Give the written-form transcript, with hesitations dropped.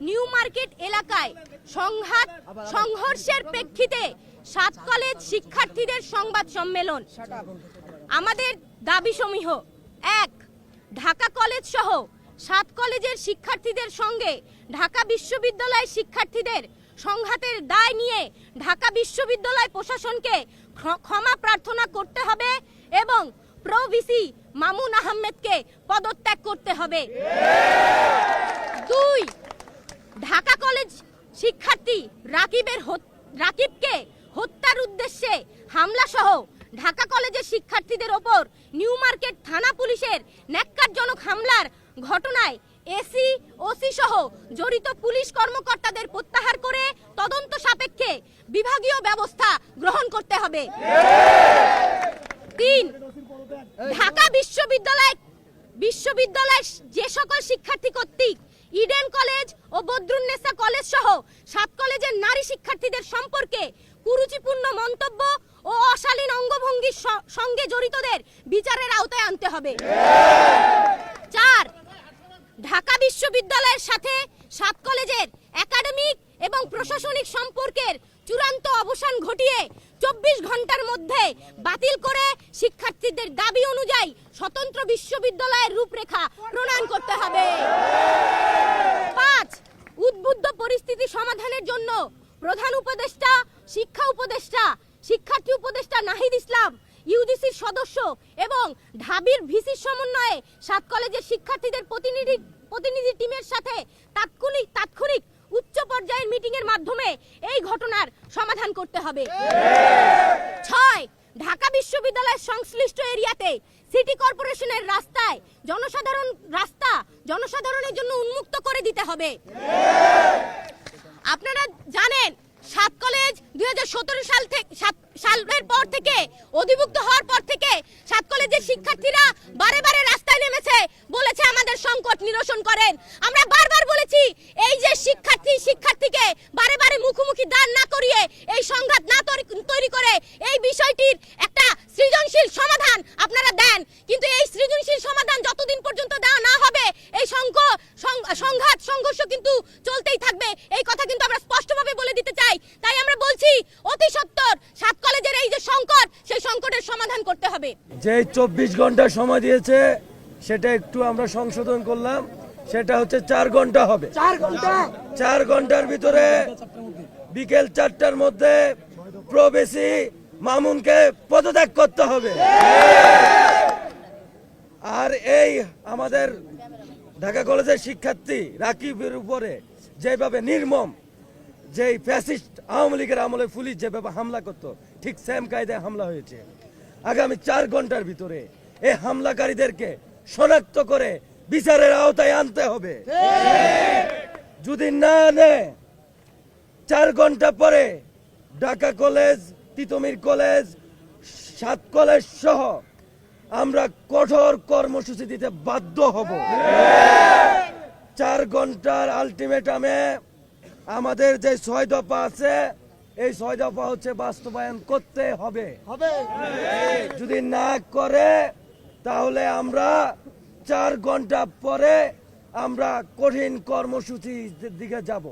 New market এলাকায় সংঘর্ষের প্রেক্ষিতে 7 কলেজ শিক্ষার্থীদের সংবাদ সম্মেলন। আমাদের দাবিসমূহ: 1. ঢাকা কলেজ সহ 7 কলেজের শিক্ষার্থীদের সঙ্গে ঢাকা বিশ্ববিদ্যালয়ের শিক্ষার্থীদের সংঘাতের দায় নিয়ে ঢাকা বিশ্ববিদ্যালয় প্রশাসনকে ক্ষমা প্রার্থনা করতে হবে এবং প্রো ভিসি মামুন আহমেদকে পদত্যাগ করতে হবে। 2. ঢাকা কলেজ শিক্ষার্থী রাকিবকে হত্যার উদ্দেশ্যে হামলা সহ ঢাকা কলেজের শিক্ষার্থীদের ওপর নিউ মার্কেট থানা পুলিশের ন্যাক্কারজনক হামলার ঘটনায় ওসি সহ জড়িত পুলিশ কর্মকর্তাদের প্রত্যাহার করে তদন্ত সাপেক্ষে বিভাগীয় ব্যবস্থা গ্রহণ করতে হবে। 3. ঢাকা বিশ্ববিদ্যালয়ের যে সকল শিক্ষার্থী কর্তৃক ইডেন কলেজ ও বদরুন্নেসা কলেজ সহ 7 কলেজের নারী শিক্ষার্থীদের সম্পর্কে কুরুচিপূর্ণ মন্তব্য ও অশালীন অঙ্গভঙ্গির সঙ্গে জড়িতদের বিচারের আওতায় আনতে হবে। 4. ঢাকা বিশ্ববিদ্যালয়ের সাথে 7 কলেজের একাডেমিক এবং প্রশাসনিক সম্পর্কের চূড়ান্ত অবসান ঘটিয়ে 24 ঘন্টার মধ্যে বাতিল করে শিক্ষার্থীদের দাবি অনুযায়ী স্বতন্ত্র বিশ্ববিদ্যালয়ের রূপরেখা প্রণয়ন করতে হবে। 5. উদ্বুদ্ধ পরিস্থিতি সমাধানের জন্য প্রধান উপদেষ্টা, শিক্ষা উপদেষ্টা, শিক্ষার্থী উপদেষ্টা নাহিদ ইসলাম, ইউজিসির সদস্য এবং ঢাবির ভিসির সমন্বয়ে 7 কলেজের শিক্ষার্থীদের প্রতিনিধি টিমের সাথে তাৎক্ষণিক উচ্চ পর্যায়ের মিটিং এর মাধ্যমে এই ঘটনার সমাধান করতে হবে। 6. ঢাকা বিশ্ববিদ্যালয়ের সংশ্লিষ্ট এরিয়াতে সিটি কর্পোরেশনের জনসাধারণের জন্য উন্মুক্ত করে দিতে হবে। আপনারা জানেন 7 কলেজ 2017 সালের পর থেকে অধিভুক্ত হওয়ার পর থেকে 7 কলেজের শিক্ষার্থীরা বারে রাস্তায় নেমেছে, বলেছে আমাদের সংকট নিরসন করেন। আমরা বারবার বলেছি এই যে শিক্ষার্থীকে বারে মুখোমুখি দাঁড় না করিয়ে এই সংঘাত না তৈরি করে এই বিষয়টির একটা সৃজনশীল সমাধান আপনারা দেন, কিন্তু এই সৃজনশীল সমাধান যতদিন পর্যন্ত দেওয়া না হবে এই সংঘর্ষ কিন্তু চলতেই থাকবে। এই কথা কিন্তু আমরা স্পষ্টভাবে বলে দিতে চাই। তাই আমরা বলছি অতি সত্বর 7 কলেজের এই যে সংকট, সেই সংকটের সমাধান করতে হবে। যে 24 ঘন্টা সময় দিয়েছে সেটা একটু আমরা সংশোধন করলাম, সেটা হচ্ছে 4 ঘন্টা হবে। 4 ঘন্টার ভিতরে বিকেল 4টার মধ্যে প্রো ভিসি মামুনকে পদত্যাগ করতে হবে। আর এই আমাদের ঢাকা কলেজের শিক্ষার্থী রাকিবের উপরে যেভাবে নির্মম, যেই ফ্যাসিস্ট আওয়ামী লীগের আমলে পুলিশ যেভাবে হামলা করতো, ঠিক সেম কায়দায় হামলা হয়েছে। আগামী 4 ঘন্টার ভিতরে এই হামলাকারীদেরকে শনাক্ত করে বিচারের আওতায় আনতে হবে। যদি না আনে 4 ঘন্টা পরে Dhaka college, Titumir college, 7 college সহ আমরা কঠোর কর্মসূচি দিতে বাধ্য হব। 4 ঘন্টার আলটিমেটামে আমাদের যে 6 দফা আছে, এই 6 দফা হচ্ছে বাস্তবায়ন করতে হবে। যদি না করে তাহলে আমরা 4 ঘন্টা পরে আমরা কঠিন কর্মসূচির দিকে যাব।